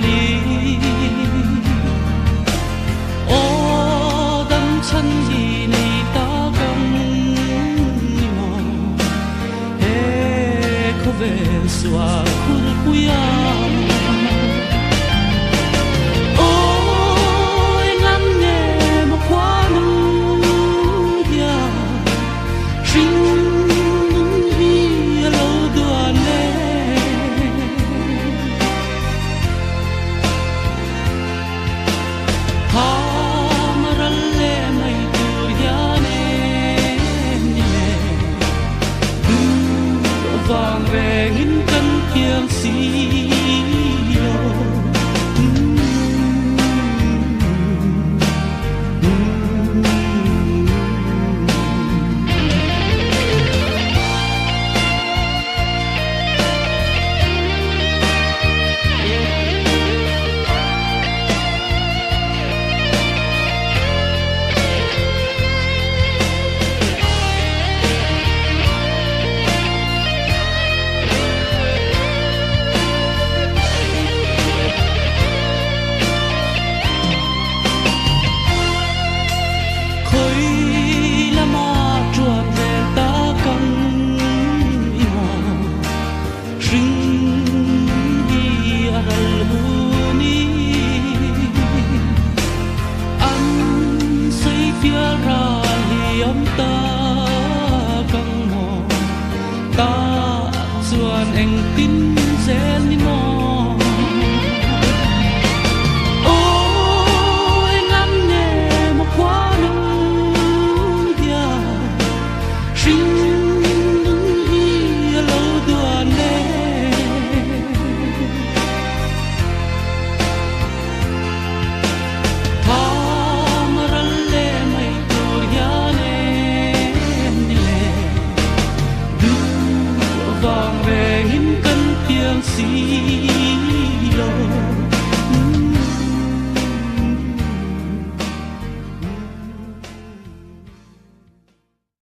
li o dam chan hi nei ta gam ni mo he ko ve swa khul puya vàng về nghìn cân kiêng xí anh tin sẽ đi mò ôi ngắm nhẹ một quá nắng dia sinh đi lâu đuổi nè tham ra lệ mây đuổi nè đi lệ đưa vàng về tiếng xí lô